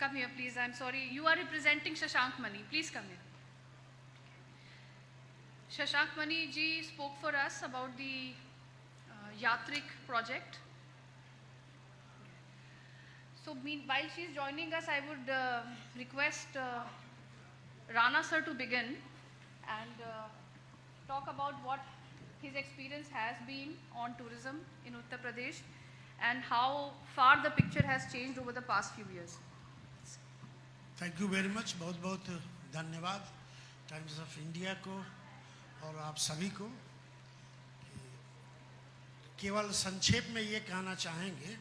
Come here, please. I'm sorry. You are representing Shashank Mani. Please come here. Shashank Mani ji spoke for us about the Yatrik project. So while she is joining us, I would request Rana sir to begin and talk about what his experience has been on tourism in Uttar Pradesh and how far the picture has changed over the past few years. Thank you very much, बहुत बहुत धन्यवाद times of India को और आप सभी को। केवल संक्षेप में ये कहना चाहेंगे,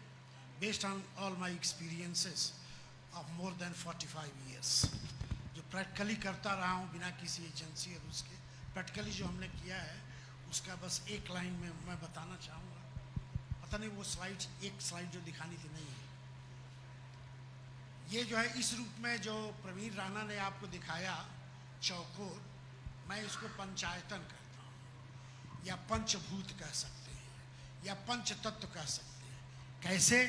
based on all my experiences of more than 45 years, जो प्रैक्टिकली करता रहा हूँ बिना किसी एजेंसी और उसके, प्रैक्टिकली जो हमने किया है उसका बस एक लाइन में मैं बताना चाहूँगा। पता नहीं वो एक स्लाइड जो दिखानी थी नहीं है, ये जो है इस रूप में जो प्रवीण राणा ने आपको दिखाया चौकोर, मैं इसको पंचायतन कहता हूँ या पंचभूत कह सकते हैं या पंच तत्व कह सकते हैं। कैसे?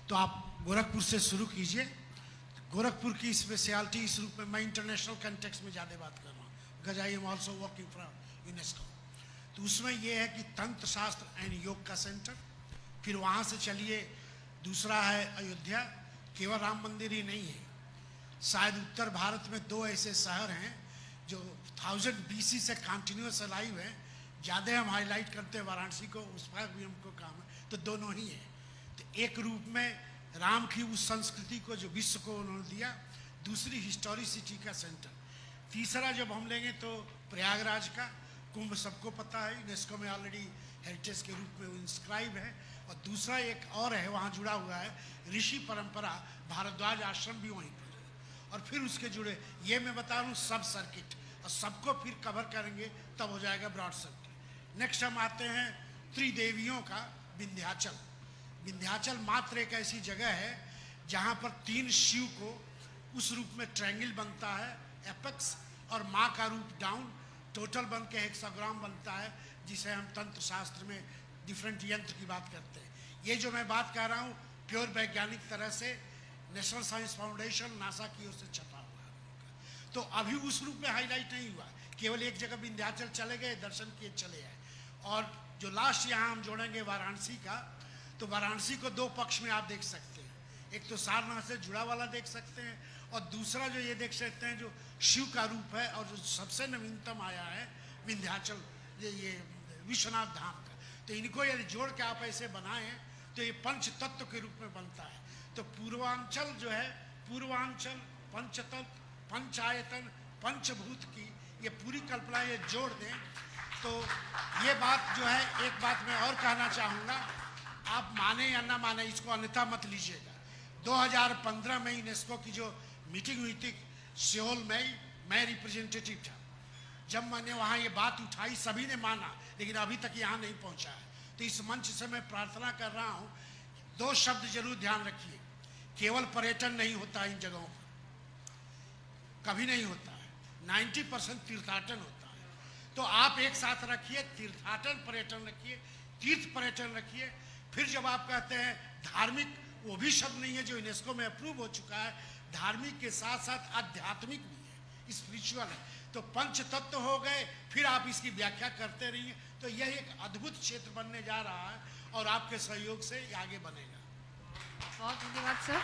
तो आप गोरखपुर से शुरू कीजिए। गोरखपुर की स्पेशलिटी इस रूप में, मैं इंटरनेशनल कंटेक्स्ट में ज़्यादा बात कर रहा हूँ because I am also working from UNESCO. तो उसमें यह है कि तंत्र शास्त्र एंड योग का सेंटर। फिर वहाँ से चलिए, दूसरा है अयोध्या। केवल राम मंदिर ही नहीं है, शायद उत्तर भारत में 2 ऐसे शहर हैं जो 1000 BC से कंटिन्यूस लाइव है। ज़्यादा हम हाईलाइट करते हैं वाराणसी को, उस पर भी हमको काम है, तो दोनों ही हैं। तो एक रूप में राम की उस संस्कृति को जो विश्व को उन्होंने दिया, दूसरी हिस्टोरिसिटी का सेंटर। तीसरा जब हम लेंगे तो प्रयागराज का कुंभ, सबको पता है यूनेस्को में ऑलरेडी हेरिटेज के रूप में इंस्क्राइब है। और दूसरा एक और है, वहाँ जुड़ा हुआ है ऋषि परंपरा, भारद्वाज आश्रम भी वहीं पर है। और फिर उसके जुड़े, ये मैं बता रहा हूँ सब सर्किट, और सबको फिर कवर करेंगे तब हो जाएगा ब्रॉड सर्किट। नेक्स्ट हम आते हैं त्रिदेवियों का विंध्याचल। विंध्याचल मात्र एक ऐसी जगह है जहाँ पर 3 शिव को उस रूप में ट्रायंगल बनता है, एपेक्स, और माँ का रूप डाउन, टोटल बन के हेक्साग्राम बनता है, जिसे हम तंत्र शास्त्र में डिफरेंट यंत्र की बात करते हैं। ये जो मैं बात कर रहा हूँ प्योर वैज्ञानिक तरह से नेशनल साइंस फाउंडेशन नासा की ओर से छपा हुआ है। तो अभी उस रूप में हाईलाइट नहीं हुआ, केवल एक जगह विंध्याचल चले गए, दर्शन किए, चले आए। और जो लास्ट यहाँ हम जोड़ेंगे वाराणसी का, तो वाराणसी को 2 पक्ष में आप देख सकते हैं। एक तो सारनाथ से जुड़ा वाला देख सकते हैं, और दूसरा जो ये देख सकते हैं जो शिव का रूप है और जो सबसे नवीनतम आया है विंध्याचल, ये विश्वनाथ धाम का। तो इनको यदि जोड़ के आप ऐसे बनाएं तो ये पंच तत्व के रूप में बनता है। तो पूर्वांचल जो है, पूर्वांचल, पंचतत्व, पंचायतन, पंचभूत की ये पूरी कल्पना ये जोड़ दें तो ये बात जो है, एक बात मैं और कहना चाहूँगा, आप माने या ना माने, इसको अन्यथा मत लीजिएगा। 2015 में यूनेस्को की जो मीटिंग हुई थी सियोल में, मैं रिप्रेजेंटेटिव था। जब मैंने वहाँ ये बात उठाई सभी ने माना, लेकिन अभी तक यहाँ नहीं पहुँचा है। तो इस मंच से मैं प्रार्थना कर रहा हूँ, 2 शब्द जरूर ध्यान रखिए। केवल पर्यटन नहीं होता इन जगहों पर, कभी नहीं होता है, 90% तीर्थाटन होता है। तो आप एक साथ रखिए, तीर्थाटन पर्यटन रखिए, तीर्थ पर्यटन रखिए। फिर जब आप कहते हैं धार्मिक, वो भी शब्द नहीं है जो यूनेस्को में अप्रूव हो चुका है, धार्मिक के साथ साथ आध्यात्मिक भी है, स्पिरिचुअल है। तो पंच तत्व हो गए, फिर आप इसकी व्याख्या करते रहिए। तो यह एक अद्भुत क्षेत्र बनने जा रहा है और आपके सहयोग से ये आगे बनेगा। बहुत धन्यवाद सर,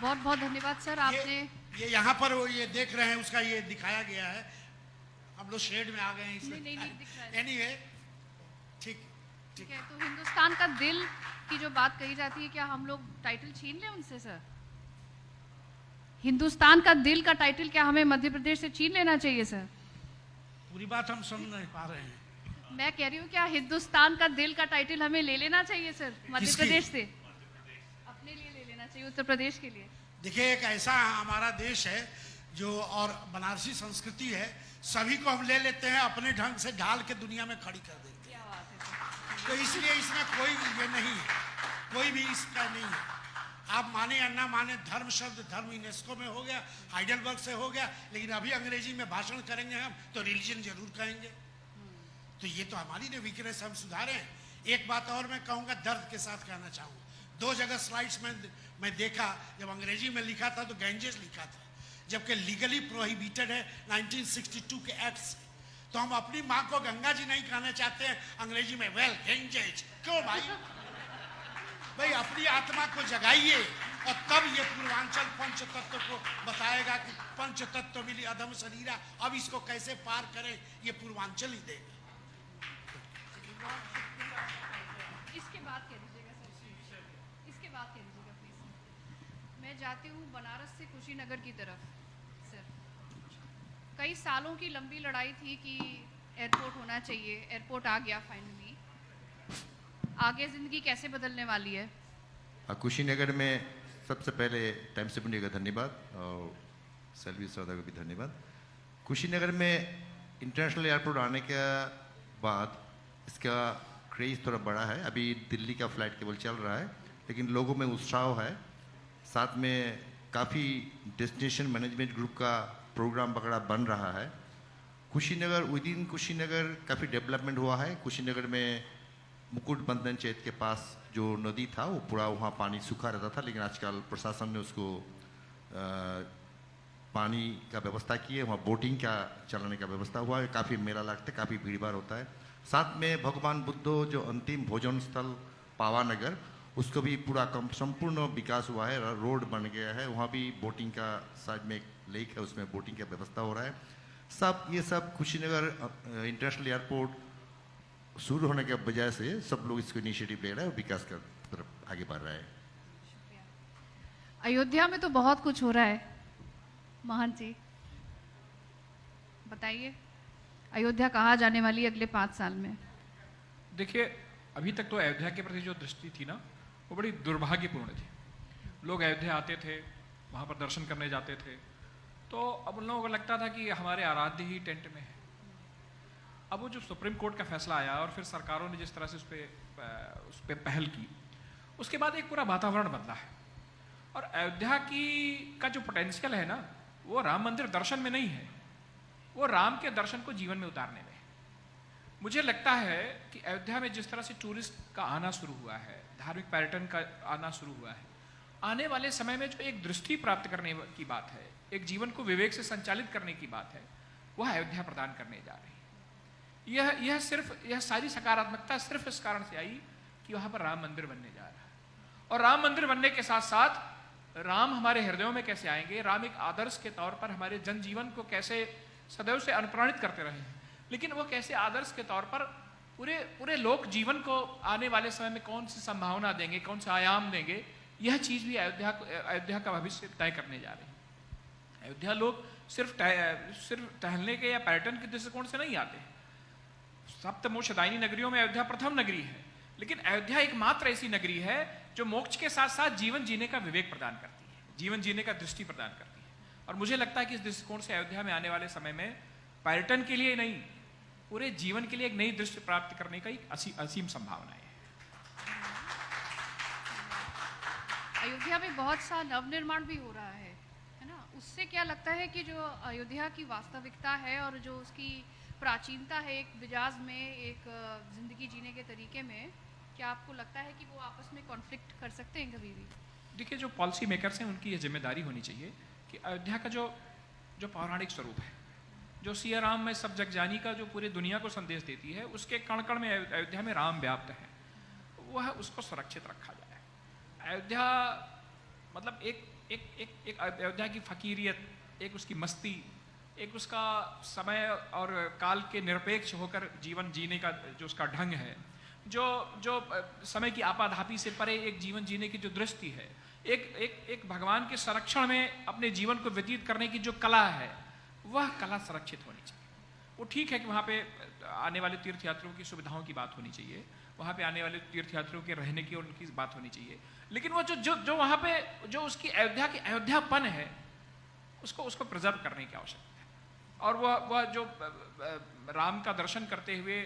बहुत बहुत धन्यवाद सर। आपने ये यहाँ पर वो ये देख रहे हैं, उसका ये दिखाया गया है। हम लोग शेड में आ गए हैं इसमें, नहीं दिख रहा है। एनीवे ठीक है। तो हिंदुस्तान का दिल की जो बात कही जाती है, क्या हम लोग टाइटल छीन लें उनसे सर? हिंदुस्तान का दिल का टाइटल क्या हमें मध्य प्रदेश से छीन लेना चाहिए सर? पूरी बात हम सुन नहीं पा रहे हैं। मैं कह रही हूँ क्या हिंदुस्तान का दिल का टाइटल हमें ले लेना चाहिए सर मध्य प्रदेश से? अपने लिए ले लेना चाहिए, उत्तर प्रदेश के लिए। देखिए, एक ऐसा हमारा देश है जो, और बनारसी संस्कृति है, सभी को हम ले लेते हैं, अपने ढंग से ढाल के दुनिया में खड़ी कर देते हैं। क्या बात है। तो इसलिए इसमें कोई ये नहीं है, कोई भी इसका नहीं है। आप माने या ना माने, धर्म शब्द धर्म यूनेस्को में हो गया, हाइडेलबर्ग से हो गया, लेकिन अभी अंग्रेजी में भाषण करेंगे हम तो रिलीजन जरूर कहेंगे। तो ये तो हमारी ने वीकनेस हम सुधारें। एक बात और मैं कहूँगा, दर्द के साथ कहना चाहूँगा, दो जगह स्लाइड्स में मैं देखा, जब अंग्रेजी में लिखा था तो गैंजेस लिखा था, जबकि लीगली प्रोहिबिटेड है 1962 के एक्ट से। तो हम अपनी माँ को गंगा जी नहीं कहना चाहते हैं अंग्रेजी में, वेल गैंजेस। क्यों भाई? भाई अपनी आत्मा को जगाइए और तब ये पूर्वांचल पंच तत्व को बताएगा कि पंच तत्व मिली अधम शरीरा, अब इसको कैसे पार करें, ये पूर्वांचल ही देगा। इसके बाद कह दीजिएगा सर, इसके बाद कह दीजिएगा प्लीज। मैं जाती हूँ बनारस से कुशीनगर की तरफ सर। कई सालों की लंबी लड़ाई थी कि एयरपोर्ट होना चाहिए, एयरपोर्ट आ गया फाइनली। आगे ज़िंदगी कैसे बदलने वाली है? कुशीनगर में सबसे पहले टाइम्स ऑफ इंडिया का धन्यवाद और सेल्वी सौदा को भी धन्यवाद। कुशीनगर में इंटरनेशनल एयरपोर्ट आने के बाद इसका क्रेज़ थोड़ा बड़ा है। अभी दिल्ली का फ्लाइट केवल चल रहा है, लेकिन लोगों में उत्साह है। साथ में काफ़ी डेस्टिनेशन मैनेजमेंट ग्रुप का प्रोग्राम वगैरह बन रहा है। कुशीनगर, विद इन कुशीनगर काफ़ी डेवलपमेंट हुआ है। कुशीनगर में मुकुट बंधन चैत के पास जो नदी था वो पूरा वहाँ पानी सूखा रहता था, लेकिन आजकल प्रशासन ने उसको पानी का व्यवस्था की है। वहाँ बोटिंग का चलाने का व्यवस्था हुआ है। काफ़ी मेला लगता है, काफ़ी भीड़ भाड़ होता है। साथ में भगवान बुद्ध जो अंतिम भोजन स्थल पावानगर, उसको भी पूरा संपूर्ण विकास हुआ है, रोड बन गया है। वहाँ भी बोटिंग का साइड में एक लेक है, उसमें बोटिंग का व्यवस्था हो रहा है। ये सब कुशीनगर इंटरनेशनल एयरपोर्ट शुरू होने के वजह से सब लोग इसको इनिशिएटिव ले रहे हैं और विकास का तरफ आगे बढ़ रहा है। अयोध्या में तो बहुत कुछ हो रहा है, महंत जी बताइए, अयोध्या कहाँ जाने वाली है अगले 5 साल में? देखिए, अभी तक तो अयोध्या के प्रति जो दृष्टि थी ना, वो बड़ी दुर्भाग्यपूर्ण थी। लोग अयोध्या आते थे, वहाँ पर दर्शन करने जाते थे, तो अब उन लोगों को लगता था कि हमारे आराध्य ही टेंट में है। अब वो जो सुप्रीम कोर्ट का फैसला आया और फिर सरकारों ने जिस तरह से उस पर पहल की, उसके बाद एक पूरा वातावरण बदला है। और अयोध्या का जो पोटेंशियल है ना, वो राम मंदिर दर्शन में नहीं है, वो राम के दर्शन को जीवन में उतारने में। मुझे लगता है कि अयोध्या में जिस तरह से टूरिस्ट का आना शुरू हुआ है, धार्मिक पर्यटन का आना शुरू हुआ है, आने वाले समय में जो एक दृष्टि प्राप्त करने की बात है, एक जीवन को विवेक से संचालित करने की बात है, वह अयोध्या प्रदान करने जा रही है। यह सारी सकारात्मकता सिर्फ इस कारण से आई कि वहाँ पर राम मंदिर बनने जा रहा है। और राम मंदिर बनने के साथ साथ राम हमारे हृदयों में कैसे आएंगे, राम एक आदर्श के तौर पर हमारे जनजीवन को कैसे सदैव से अनुप्राणित करते रहे हैं, लेकिन वो कैसे आदर्श के तौर पर पूरे लोक जीवन को आने वाले समय में कौन सी संभावना देंगे, कौन सा आयाम देंगे, यह चीज़ भी अयोध्या का भविष्य तय करने जा रही है। अयोध्या लोग सिर्फ टहलने के या पर्यटन के दृष्टिकोण से नहीं आते। सप्तमोक्षदायिनी नगरियों में अयोध्या प्रथम नगरी है, लेकिन अयोध्या एकमात्र ऐसी नगरी है जो मोक्ष के साथ साथ जीवन जीने का विवेक प्रदान करती है, जीवन जीने का दृष्टि प्रदान करती है। और मुझे लगता है कि इस दृष्टिकोण से अयोध्या में आने वाले समय में पर्यटन के लिए नहीं, पूरे जीवन के लिए एक नई दृष्टि प्राप्त करने का एक असीम संभावना है। अयोध्या में बहुत सा नवनिर्माण भी हो रहा है ना? उससे क्या लगता है कि जो अयोध्या की वास्तविकता है और जो उसकी प्राचीनता है, एक मिजाज में, एक जिंदगी जीने के तरीके में, क्या आपको लगता है कि वो आपस में कॉन्फ्लिक्ट कर सकते हैं कभी भी? देखिए, जो पॉलिसी मेकर्स हैं उनकी ये जिम्मेदारी होनी चाहिए कि अयोध्या का जो पौराणिक स्वरूप है, जो सिया राम में सब जगजानी का जो पूरे दुनिया को संदेश देती है, उसके कण कण में अयोध्या में राम व्याप्त है, वह उसको सुरक्षित रखा जाए। अयोध्या मतलब एक अयोध्या की फकीरियत, एक उसकी मस्ती, एक उसका समय और काल के निरपेक्ष होकर जीवन जीने का जो उसका ढंग है, जो समय की आपाधापी से परे एक जीवन जीने की जो दृष्टि है, एक भगवान के संरक्षण में अपने जीवन को व्यतीत करने की जो कला है, वह कला संरक्षित होनी चाहिए। वो ठीक है कि वहाँ पे आने वाले तीर्थयात्रियों की सुविधाओं की बात होनी चाहिए, वहाँ पे आने वाले तीर्थयात्रियों के रहने की और उनकी बात होनी चाहिए, लेकिन वो जो वहाँ पे जो उसकी अयोध्या की अयोध्यापन है, उसको प्रिजर्व करने की आवश्यकता है। और वह जो राम का दर्शन करते हुए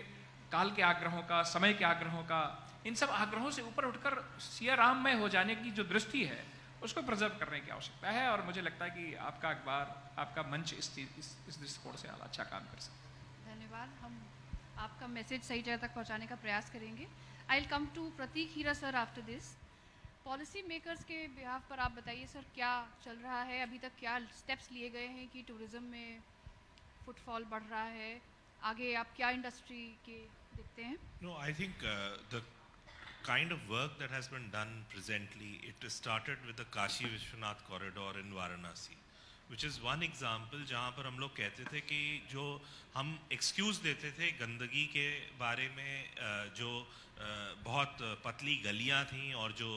काल के आग्रहों का, समय के आग्रहों का, इन सब आग्रहों से ऊपर उठकर सिया राम में हो जाने की जो दृष्टि है, उसको प्रिजर्व करने की आवश्यकता है। और मुझे लगता है कि आपका अखबार, आपका मंच इस दृष्टिकोण से अच्छा काम कर सकता है। धन्यवाद। हम आपका मैसेज सही जगह तक पहुंचाने का प्रयास करेंगे। I will come to Prateek Hira sir after this. Policy makers के बिहाफ पर आप बताइए सर, क्या चल रहा है अभी तक, क्या स्टेप्स लिए गए हैं कि टूरिज्म में फुटफॉल बढ़ रहा है, आगे आप क्या इंडस्ट्री के देखते हैं? No, I think the kind of work that has been done presently, it started with the Kashi Vishwanath corridor in Varanasi, which is one example जहाँ पर हम लोग कहते थे कि जो हम एक्सक्यूज़ देते थे गंदगी के बारे में, जो बहुत पतली गलियाँ थीं और जो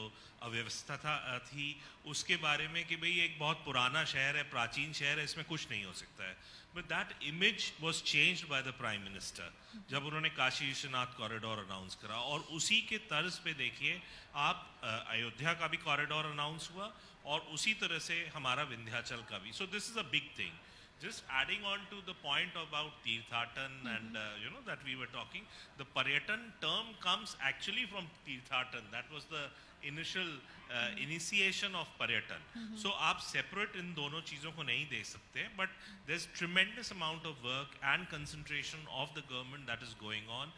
अव्यवस्था थी उसके बारे में कि भाई एक बहुत पुराना शहर है, प्राचीन शहर है, इसमें कुछ नहीं हो सकता है. But that image was changed by the Prime Minister जब उन्होंने काशी विश्वनाथ कॉरिडोर अनाउंस करा, और उसी के तर्ज पे देखिए आप अयोध्या का भी कॉरिडोर अनाउंस हुआ और उसी तरह से हमारा विंध्याचल का भी. So this is a big thing. Just adding on to the point about Tirthatan and that we were talking, the Paryatan term comes actually from Tirthatan. That was the initial initiation of Paryatan. So आप separate इन दोनों चीज़ों को नहीं दे सकते, but there's tremendous amount of work and concentration of the government that is going on.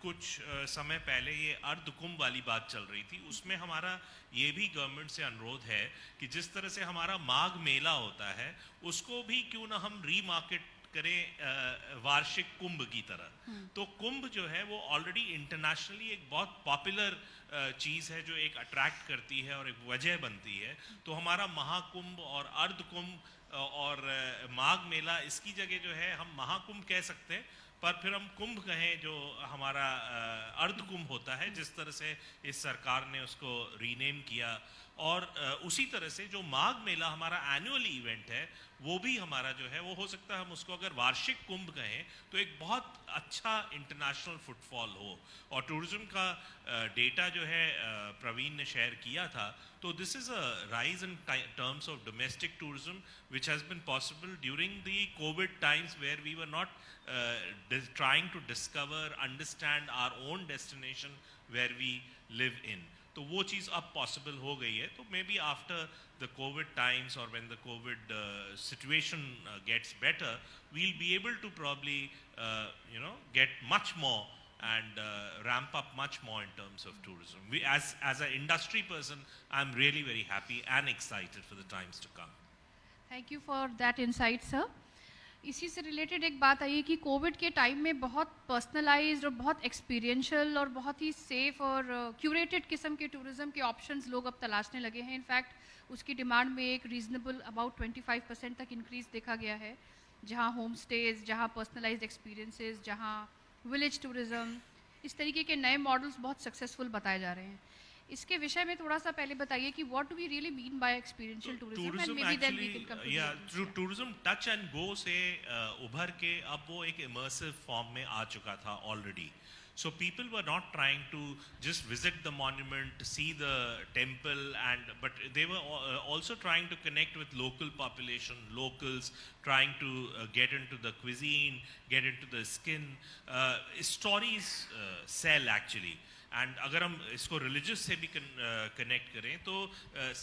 कुछ समय पहले ये अर्ध कुंभ वाली बात चल रही थी, उसमें हमारा ये भी गवर्नमेंट से अनुरोध है कि जिस तरह से हमारा माघ मेला होता है उसको भी क्यों ना हम रीमार्केट करें वार्षिक कुंभ की तरह. तो कुंभ जो है वो ऑलरेडी इंटरनेशनली एक बहुत पॉपुलर चीज़ है जो एक अट्रैक्ट करती है और एक वजह बनती है. तो हमारा महाकुंभ और अर्ध कुंभ और माघ मेला, इसकी जगह जो है हम महाकुंभ कह सकते हैं, पर फिर हम कुंभ कहें जो हमारा अर्ध कुंभ होता है, जिस तरह से इस सरकार ने उसको रीनेम किया. और उसी तरह से जो माघ मेला हमारा एनुअली इवेंट है वो भी हमारा जो है वो हो सकता है हम उसको अगर वार्षिक कुंभ कहें तो एक बहुत अच्छा इंटरनेशनल फुटफॉल हो. और टूरिज्म का डेटा जो है प्रवीण ने शेयर किया था, तो this is a rise in terms of domestic tourism which has been possible during the COVID times where we were not trying to discover, understand our own destination where we live in. तो वो चीज़ अब possible हो गई है. तो maybe after the COVID times और when the COVID situation gets better, we'll be able to probably get much more and ramp up much more in terms of tourism. We, as an industry person, I'm really very happy and excited for the times to come. Thank you for that insight sir. इसी से related एक बात आई कि Covid के time में बहुत personalised और बहुत एक्सपीरियंशियल और बहुत ही सेफ और क्यूरेटेड किस्म के टूरिज्म के ऑप्शंस लोग अब तलाशने लगे हैं. इनफैक्ट उसकी डिमांड में एक रीजनेबल अबाउट 25% तक इंक्रीज देखा गया है, जहां होम स्टेज, जहां पर्सनलाइज्ड एक्सपीरियंसेस, जहां विलेज टूरिज्म, इस तरीके के नए मॉडल्स बहुत सक्सेसफुल बताए जा ररहे हैं. इसके विषय में थोड़ा सा पहले बताइए कि what do we really mean by experiential tourism, and maybe then we can come to tourism touch and go से उभर के अब वो एक इमर्सिव फॉर्म में आ चुका था already. So people were not trying to just visit the monument, see the temple, but they were also trying to connect with local population, locals, trying to get into the cuisine, get into the skin. Stories sell actually. And अगर हम इसको religious से भी connect करें तो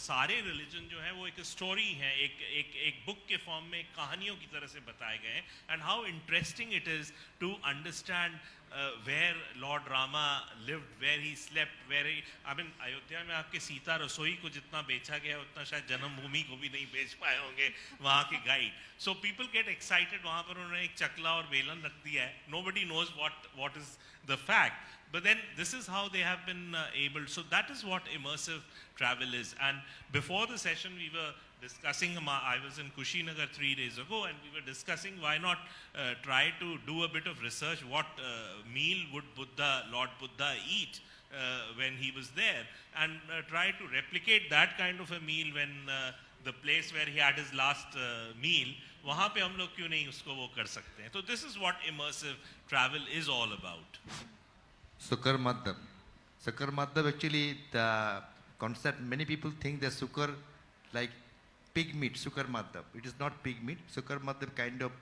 सारे religion जो है वो एक स्टोरी है, एक बुक के फॉर्म में कहानियों की तरह से बताए गए हैं. And how interesting it is to understand where lord Rama lived, where he slept, where he, I mean Ayodhya में आपके सीता रसोई को जितना बेचा गया उतना शायद जन्मभूमि को भी नहीं बेच पाए होंगे वहाँ के guide. So people get excited. वहाँ पर उन्होंने एक चकला और बेलन रख दिया है. Nobody knows what is the fact. But then this is how they have been able. So that is what immersive travel is. And before the session, we were discussing. I was in Kushinagar 3 days ago, and we were discussing why not try to do a bit of research. What meal would Lord Buddha eat when he was there, and try to replicate that kind of a meal when the place where he had his last meal. वहाँ पे हम लोग क्यों नहीं उसको वो कर सकते हैं? So this is what immersive travel is all about. Sukar Madhab. Sukar Madhab, actually the concept, many people think that Sukar like pig meat, Sukar Madhab. It is not pig meat. Sukar Madhab kind of,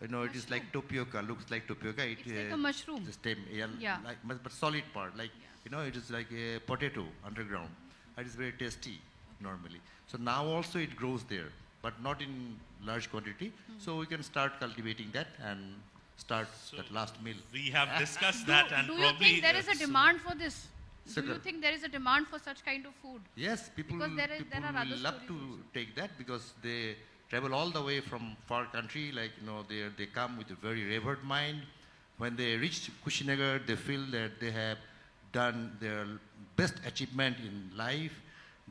it is like tapioca, looks like tapioca. It's like a mushroom. The stem, Yeah. like, but solid part, like, it is like a potato underground. It is very tasty normally. So now also it grows there, but not in large quantity. So we can start cultivating that and start that last meal. We have discussed that, and do you probably think there is a demander for this? Do you think there is a demand for such kind of food? Yes, people, Because there people are other will love stories to also. take that because they travel all the way from far country, like, they come with a very revered mind. When they reach Kushinagar, they feel that they have done their best achievement in life.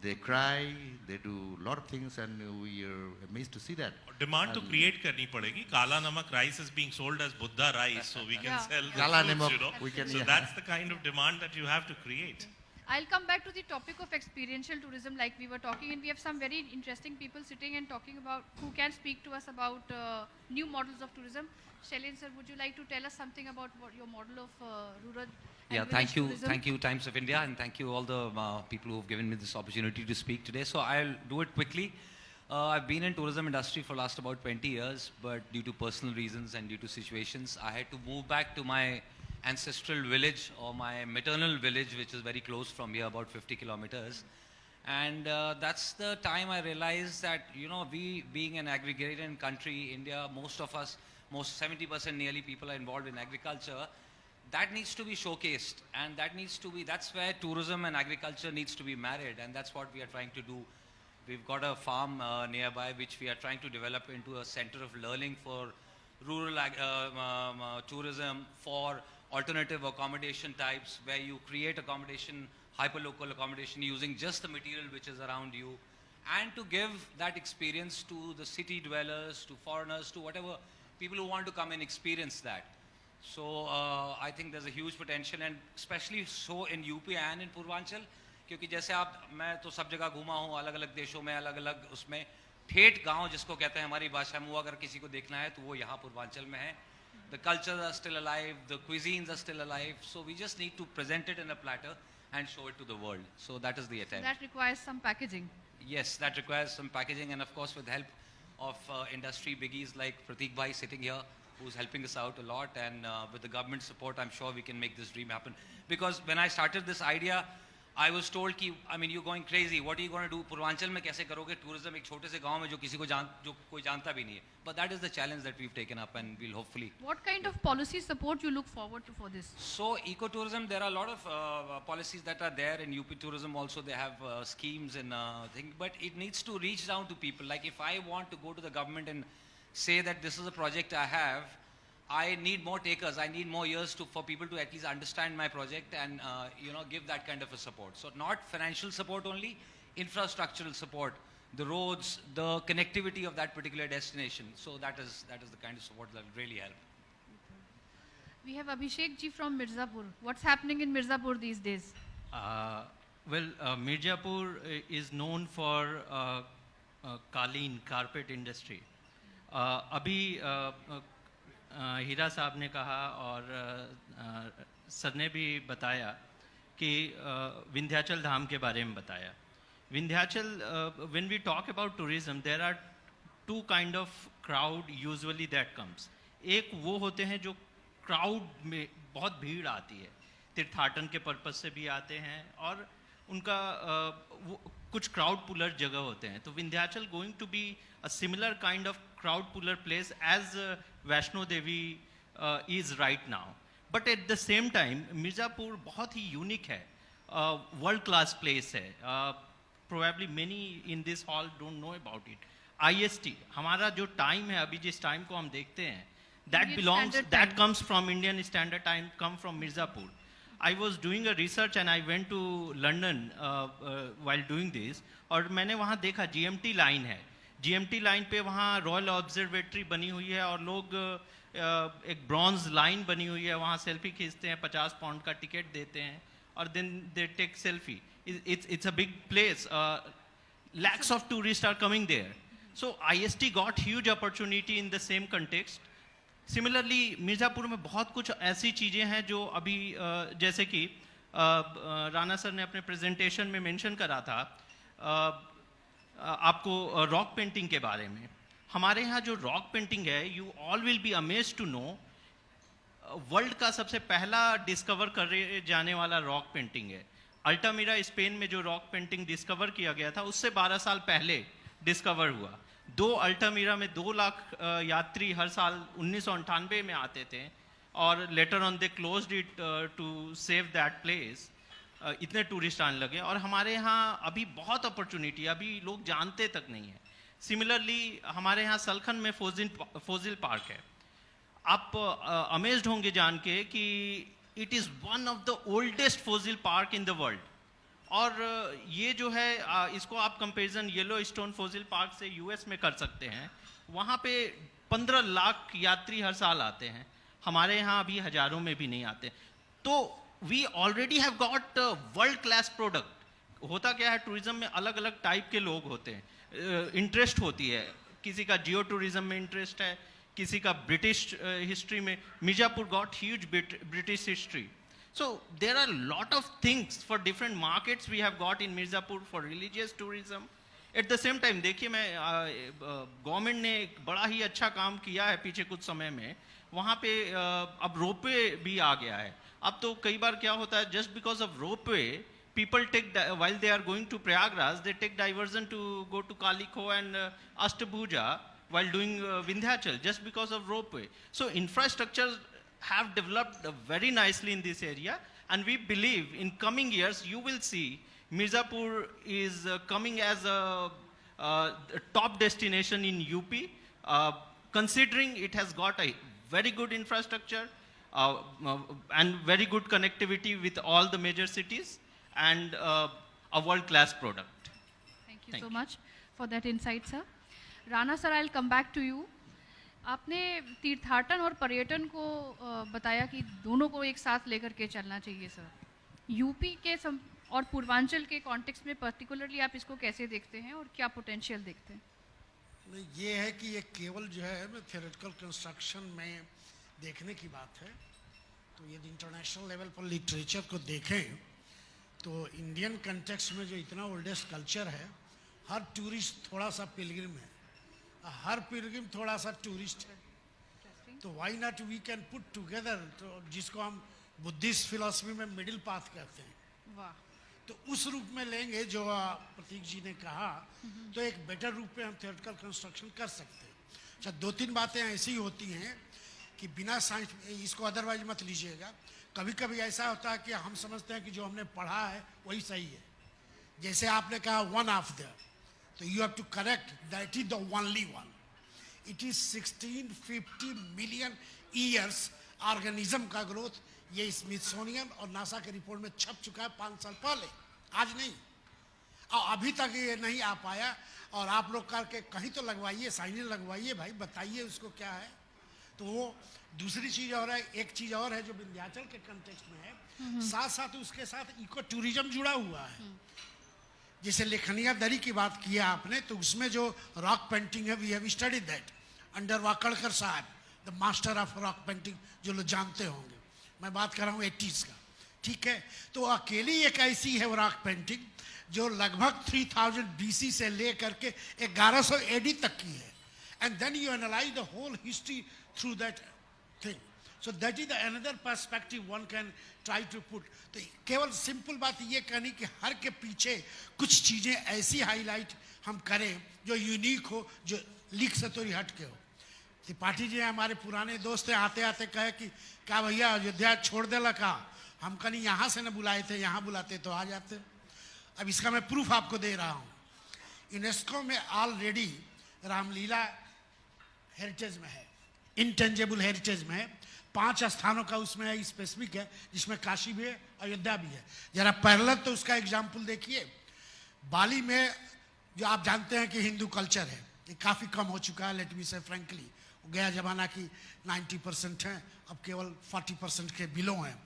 They cry, they do a lot of things, and we are amazed to see that. Demand तो create करनी पड़ेगी. काला नमक rice is being sold as Buddha rice, so we can Yeah. sell the Kala fruits, namak, we can- So yeah. that's the kind of demand that you have to create. I'll come back to the topic of experiential tourism like we were talking, and we have some very interesting people sitting and talking about who can speak to us about new models of tourism. Shailendra sir, would you like to tell us something about what your model of rural and Yeah, village tourism? thank you, Times of India, and thank you all the people who have given me this opportunity to speak today. So I'll do it quickly. I've been in tourism industry for last about 20 years, but due to personal reasons and due to situations, I had to move back to my ancestral village or my maternal village, which is very close from here, about 50 kilometers. And that's the time I realized that, we being an agrarian country, India, most of us, most 70% nearly people are involved in agriculture. That needs to be showcased, and that's where tourism and agriculture needs to be married, and that's what we are trying to do. We've got a farm nearby which we are trying to develop into a center of learning for rural tourism, for alternative accommodation types, where you create accommodation, hyperlocal accommodation using just the material which is around you, and to give that experience to the city dwellers, to foreigners, to whatever people who want to come and experience that. So I think there's a huge potential, and especially so in UP and in Purvanchal, क्योंकि जैसे मैं तो सब जगह घूमा हूँ, अलग अलग देशों में, अलग अलग उसमें ठेठ गांव जिसको कहते हैं हमारी भाषा में, वो अगर किसी को देखना है तो वो यहाँ पूर्वांचल में है. The cultures are still alive, the cuisines are still alive, so we just need to present it in a platter and show it to the world. So that is the attempt. That requires some packaging. Yes, that requires some packaging, and of course with help of industry biggies like Prateek Bhai sitting here, who's helping us out a lot, and with the government support, I'm sure we can make this dream happen. Because when I started this idea, I was told कि, you're going crazy. What are you going to do? Purvanchal में कैसे करोगे tourism एक छोटे से गांव में जो कोई जानता भी नहीं है. But that is the challenge that we've taken up, and we'll hopefully. What kind of policy support you look forward to for this? So ecotourism, there are a lot of policies that are there in UP tourism. Also, they have schemes and things, but it needs to reach down to people. Like if I want to go to the government and say that this is a project I have, I need more takers. I need more years for people to at least understand my project and give that kind of a support. So not financial support only, infrastructural support, the roads, the connectivity of that particular destination. So that is the kind of support that will really help. We have Abhishek ji from Mirzapur. What's happening in Mirzapur these days? Mirzapur is known for कालीन carpet industry. अभी हीरा साहब ने कहा और sir ने भी बताया कि विंध्याचल धाम के बारे में बताया. Vindhyachal, when we talk about tourism, there are two kind of crowd usually that comes. एक वो होते हैं जो crowd में बहुत भीड़ आती है, तीर्थाटन के पर्पस से भी आते हैं, और उनका कुछ crowd puller जगह होते हैं. तो Vindhyachal going to be a similar kind of crowd puller place as Vaishno Devi is right now. But at the same time, Mirzapur बहुत ही unique है, world class place है. Probably many in this hall don't know about it. IST, हमारा जो time है अभी जिस time को हम देखते हैं, that comes from Indian Standard Time, come from Mirzapur. I was doing a research and I went to London while doing this, और मैंने वहाँ देखा GMT line है. GMT line पे वहाँ रॉयल ऑब्जर्वेटरी बनी हुई है, और लोग एक ब्रॉन्ज लाइन बनी हुई है, वहाँ सेल्फी खींचते हैं, 50 पाउंड का टिकट देते हैं, और then they take selfie. It's a big place. Lakhs of tourists are coming there. So IST got huge opportunity in the same context. Similarly, Mirzapur में बहुत कुछ ऐसी चीज़ें हैं जो अभी जैसे कि राणा सर ने अपने प्रेजेंटेशन में मेंशन करा था, आपको रॉक पेंटिंग के बारे में. हमारे यहाँ जो रॉक पेंटिंग है, you all will be amazed to know, world का सबसे पहला डिस्कवर करे जाने वाला रॉक पेंटिंग है. अल्टामीरा स्पेन में जो रॉक पेंटिंग डिस्कवर किया गया था, उससे 12 साल पहले डिस्कवर हुआ. अल्टामीरा में 2 लाख यात्री हर साल 1998 में आते थे, और later on they closed it to save that place. इतने टूरिस्ट आने लगे और हमारे यहाँ अभी बहुत अपॉर्चुनिटी, अभी लोग जानते तक नहीं है। सिमिलरली हमारे यहाँ सलखन में फोजिल पार्क है। आप अमेज्ड होंगे जान के कि it is one of the oldest fossil park in the world. और ये जो है इसको आप comparison yellow stone fossil park से यूएस में कर सकते हैं। वहाँ पे 15 लाख यात्री हर साल आते हैं, हमारे यहाँ अभी हजारों में भी नहीं आते। तो we already have got world class product. होता क्या है, टूरिज्म में अलग अलग टाइप के लोग होते हैं, इंटरेस्ट होती है, किसी का जियो टूरिज्म में इंटरेस्ट है, किसी का ब्रिटिश हिस्ट्री में। Mirzapur got huge British history. So there are a lot of things for different markets we have got in Mirzapur for religious tourism. At the same time देखिए, मैं गवर्नमेंट ने एक बड़ा ही अच्छा काम किया है पिछले कुछ समय में। वहाँ पे अब रोपवे भी आ गया है। अब तो कई बार क्या होता है, just because of ropeway people take while they are going to Prayagraj they take diversion to go to Kalikho and Ashtabhuja while doing Vindhyachal just because of ropeway. So infrastructure have developed very nicely in this area, and we believe in coming years you will see Mirzapur is coming as a top destination in UP, considering it has got a very good infrastructure and very good connectivity with all the major cities and a world class product. Thank you so much for that insight, sir. Rana sir, I'll come back to you. आपने तीर्थाटन और पर्यटन को बताया कि दोनों को एक साथ लेकर के चलना चाहिए सर। यूपी के और पूर्वांचल के कॉन्टेक्स्ट में पर्टिकुलरली आप इसको कैसे देखते हैं और क्या पोटेंशियल देखते हैं? नहीं, ये है कि ये केवल जो है थियोरेटिकल कंस्ट्रक्शन में देखने की बात है। तो यदि इंटरनेशनल लेवल पर लिटरेचर को देखें तो इंडियन कंटेक्स्ट में जो इतना ओल्डेस्ट कल्चर है, हर टूरिस्ट थोड़ा सा पिलग्रिम है, हर पिलग्रिम थोड़ा सा टूरिस्ट है। तो why not we can put together, तो जिसको हम बुद्धिस्ट फिलॉसफी में मिडिल पाथ कहते हैं। वाह। तो उस रूप में लेंगे जो प्रतीक जी ने कहा, तो एक बेटर रूप में हम थियोरेटिकल कंस्ट्रक्शन कर सकते हैं। अच्छा, 2-3 बातें ऐसी होती हैं कि बिना साइंस, इसको अदरवाइज मत लीजिएगा। कभी कभी ऐसा होता है कि हम समझते हैं कि जो हमने पढ़ा है वही सही है। जैसे आपने कहा वन ऑफ द, तो you have to correct that is the only one. It is 1650 million years organism का ग्रोथ। ये स्मिथसोनियन और नासा के रिपोर्ट में छप चुका है 5 साल पहले, आज नहीं। और अभी तक ये नहीं आ पाया। और आप लोग करके कहीं तो लगवाइए, साइने लगवाइए भाई, बताइए उसको क्या है। तो वो दूसरी चीज और है, एक चीज और है जो विंध्याचल के कंटेक्स्ट में है, साथ साथ उसके साथ इको टूरिज्म जुड़ा हुआ है। जैसे लेखनिया दरी की बात की आपने, तो उसमें जो रॉक पेंटिंग है, we have studied that under Wakankar साहब, the master of rock painting, जो लोग जानते होंगे। मैं बात कर रहा हूँ 80s का, ठीक है। तो अकेली एक ऐसी है रॉक पेंटिंग जो लगभग 3000 BC से लेकर के 1100 AD तक की है। And then you analyse the whole history through that thing. So that is another perspective one can try to put. तो केवल सिंपल बात ये कहनी कि हर के पीछे कुछ चीज़ें ऐसी हाईलाइट हम करें जो यूनिक हो, जो लीक से थोड़ी हट के हो। त्रिपाठी जी हमारे पुराने दोस्त हैं, आते आते कहे कि क्या भैया अयोध्या छोड़ देला का, हम कहीं यहाँ से न बुलाए थे, यहाँ बुलाते तो आ जाते। अब इसका मैं प्रूफ आपको दे रहा हूँ। यूनेस्को में ऑलरेडी रामलीला हेरिटेज में है, इंटेंजेबल हेरिटेज में है। 5 स्थानों का उसमें है, स्पेसिफिक है, जिसमें काशी भी है, अयोध्या भी है। जरा पैरेलल तो उसका एग्जाम्पल देखिए। बाली में जो आप जानते हैं कि हिंदू कल्चर है, ये काफ़ी कम हो चुका है, लेट मी से फ्रेंकली। गया जमाना की 90% है, अब केवल 40% के बिलो हैं।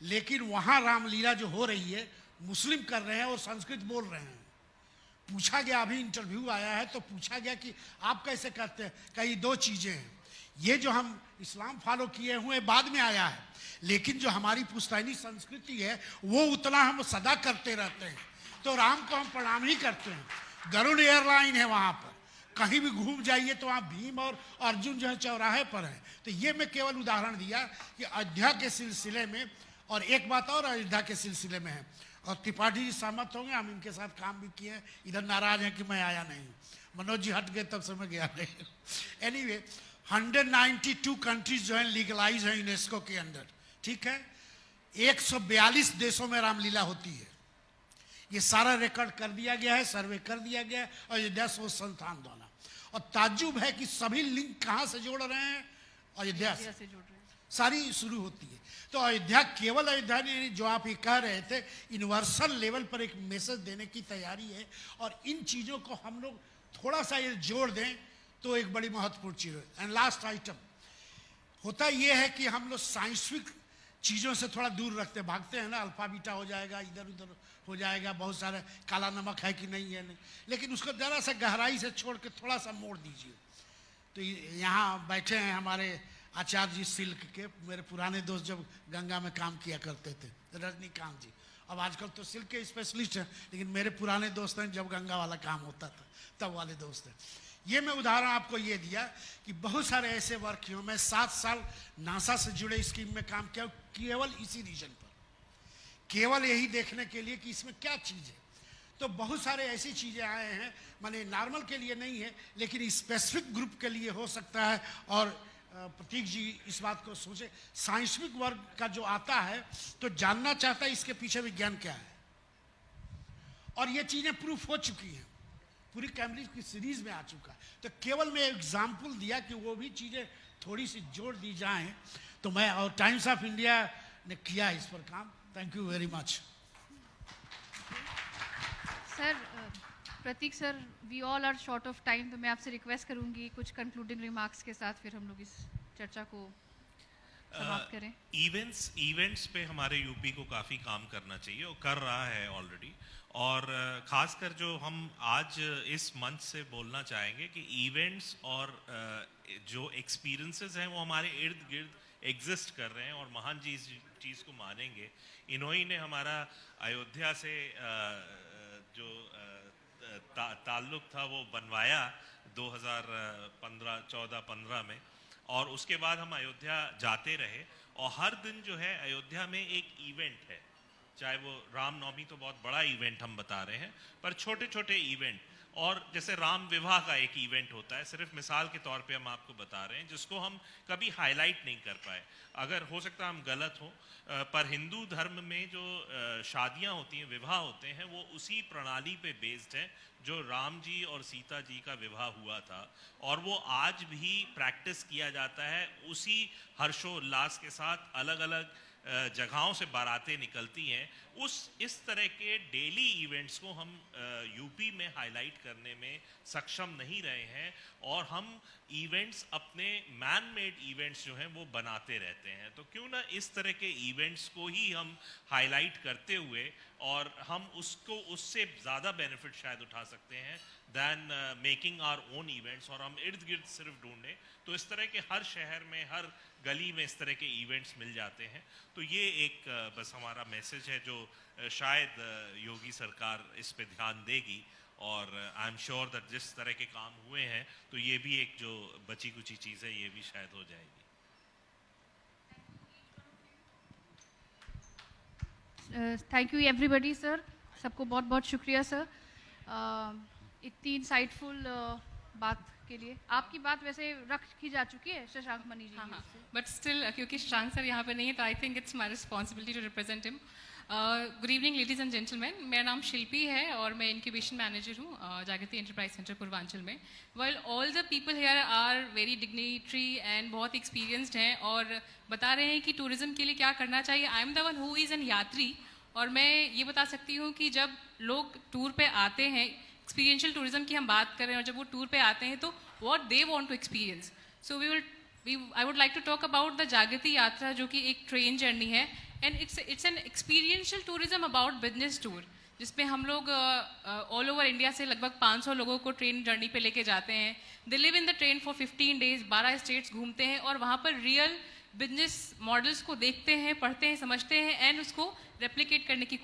लेकिन वहाँ रामलीला जो हो रही है, मुस्लिम कर रहे हैं और संस्कृत बोल रहे हैं। पूछा गया, अभी इंटरव्यू आया है तो पूछा गया कि आप कैसे करते हैं, कई 2 चीज़ें हैं। ये जो हम इस्लाम फॉलो किए हुए बाद में आया है, लेकिन जो हमारी पुश्तैनी संस्कृति है वो उतना हम सदा करते रहते हैं। तो राम को हम प्रणाम ही करते हैं। गरुड़ एयरलाइन है वहाँ पर, कहीं भी घूम जाइए तो वहाँ भीम और अर्जुन जो है चौराहे पर है। तो ये मैं केवल उदाहरण दिया कि अयोध्या के सिलसिले में। और एक बात और अयोध्या के सिलसिले में है, और त्रिपाठी जी सहमत होंगे, हम इनके साथ काम भी किए हैं। इधर नाराज हैं कि मैं आया नहीं, मनोज जी हट गए तब से मैं गया नहीं। एनीवे 192 कंट्रीज जो है लीगलाइज है यूनेस्को के अंडर, ठीक है। 142 देशों में रामलीला होती है। ये सारा रिकॉर्ड कर दिया गया है, सर्वे कर दिया गया है अयोध्या शोध संस्थान द्वारा। और ताज्जुब है कि सभी लिंक कहाँ से जोड़ रहे हैं? अयोध्या से से जुड़ रहे हैं। सारी शुरू होती है। तो अयोध्या केवल अयोध्या नहीं, जो आप ये कह रहे थे, यूनिवर्सल लेवल पर एक मैसेज देने की तैयारी है। और इन चीज़ों को हम लोग थोड़ा सा ये जोड़ दें तो एक बड़ी महत्वपूर्ण चीज़ है। एंड लास्ट आइटम होता ये है कि हम लोग साइंटिफिक चीज़ों से थोड़ा दूर रखते भागते हैं ना, अल्फा बीटा हो जाएगा, इधर उधर हो जाएगा, बहुत सारे काला नमक है कि नहीं है नहीं, लेकिन उसको ज़रा सा गहराई से छोड़ के थोड़ा सा मोड़ दीजिए। तो यहाँ बैठे हैं हमारे आचार्य जी सिल्क के, मेरे पुराने दोस्त जब गंगा में काम किया करते थे, रजनीकांत जी। अब आजकल तो सिल्क के स्पेशलिस्ट हैं, लेकिन मेरे पुराने दोस्त हैं, जब गंगा वाला काम होता था तब वाले दोस्त हैं। ये मैं उदाहरण आपको ये दिया कि बहुत सारे ऐसे वर्क किए। मैं 7 साल नासा से जुड़े स्कीम में काम किया, केवल इसी रीजन पर, केवल यही देखने के लिए कि इसमें क्या चीज़ है। तो बहुत सारे ऐसी चीज़ें आए हैं, माने नॉर्मल के लिए नहीं है, लेकिन स्पेसिफिक ग्रुप के लिए हो सकता है। और प्रतीक जी इस बात को सोचे, साइंटिफिक वर्क का जो आता है तो जानना चाहता है इसके पीछे विज्ञान क्या है, और ये चीज़ें प्रूफ हो चुकी हैं, पूरी कैम्ब्रिज की सीरीज में आ चुका है। तो केवल मैं एग्जाम्पल दिया कि वो भी चीज़ें थोड़ी सी जोड़ दी जाएं। तो मैं, और टाइम्स ऑफ इंडिया ने किया इस पर काम। Thank you very much. Sir, Prateek sir, we all are short of time, तो मैं आपसे रिक्वेस्ट करूंगी कुछ कंक्लूडिंग रिमार्क्स के साथ फिर हम लोग इस चर्चा को समाप्त करें। इवेंट्स पे हमारे यूपी को काफ़ी काम करना चाहिए और कर रहा है ऑलरेडी। और ख़ासकर जो हम आज इस मंच से बोलना चाहेंगे कि इवेंट्स और जो एक्सपीरियंसेस हैं वो हमारे इर्द गिर्द एग्जिस्ट कर रहे हैं, और महान जी इस चीज़ को मानेंगे। इन्होंने ने हमारा अयोध्या से जो ताल्लुक़ था वो बनवाया 2014-15 में, और उसके बाद हम अयोध्या जाते रहे। और हर दिन जो है अयोध्या में एक इवेंट है, चाहे वो रामनवमी तो बहुत बड़ा इवेंट हम बता रहे हैं, पर छोटे छोटे इवेंट, और जैसे राम विवाह का एक इवेंट होता है, सिर्फ मिसाल के तौर पे हम आपको बता रहे हैं, जिसको हम कभी हाईलाइट नहीं कर पाए। अगर हो सकता है हम गलत हों, पर हिंदू धर्म में जो शादियां होती हैं, विवाह होते हैं, वो उसी प्रणाली पे बेस्ड है जो राम जी और सीता जी का विवाह हुआ था, और वो आज भी प्रैक्टिस किया जाता है उसी हर्षोल्लास के साथ। अलग अलग जगहों से बारातें निकलती हैं। इस तरह के डेली इवेंट्स को हम यूपी में हाईलाइट करने में सक्षम नहीं रहे हैं, और हम इवेंट्स अपने मैन मेड इवेंट्स जो हैं वो बनाते रहते हैं। तो क्यों ना इस तरह के इवेंट्स को ही हम हाईलाइट करते हुए, और हम उससे ज़्यादा बेनिफिट शायद उठा सकते हैं than making our own events, और हम इर्द गिर्द सिर्फ ढूंढें तो इस तरह के हर शहर में, हर गली में इस तरह के इवेंट्स मिल जाते हैं। तो ये एक बस हमारा मैसेज है जो शायद योगी सरकार इस पे ध्यान देगी, और आई एम श्योर दैट जिस तरह के काम हुए हैं तो ये भी एक जो बची कुची चीज़ है ये भी शायद हो जाएगी। थैंक यू एवरीबडी सर, सबको बहुत बहुत शुक्रिया सर, इतनी इंसाइटफुल बात के लिए। आपकी बात वैसे रखी जा चुकी है शशांक मनी जी की, बट स्टिल क्योंकि शशांक सर यहाँ पे नहीं है तो I think it's my responsibility to represent him. Good evening ladies and gentleman, मेरा नाम शिल्पी है और मैं इंक्यूबेशन मैनेजर हूँ जागृति एंटरप्राइज सेंटर पूर्वांचल में। Well all the people here are very dignitary and बहुत एक्सपीरियंस्ड हैं और बता रहे हैं कि टूरिज्म के लिए क्या करना चाहिए। I am the one who is an यात्री, और मैं ये बता सकती हूँ कि जब लोग टूर पे आते हैं, एक्सपीरियंशियल टूरिज्म की हम बात कर रहे हैं, और जब वो टूर पे आते हैं तो what they want to experience. So I would like to talk about the Jagriti Yatra, जो कि एक ट्रेन जर्नी है, and it's an experiential tourism about business tour, जिसमें हम लोग ऑल ओवर इंडिया से लगभग 500 लोगों को ट्रेन जर्नी पे लेके जाते हैं। They live in the train for 15 days, 12 states घूमते हैं, और वहाँ पर रियल बिजनेस मॉडल्स को देखते हैं, पढ़ते हैं, समझते हैं, एंड उसको रेप्लिकेट करने की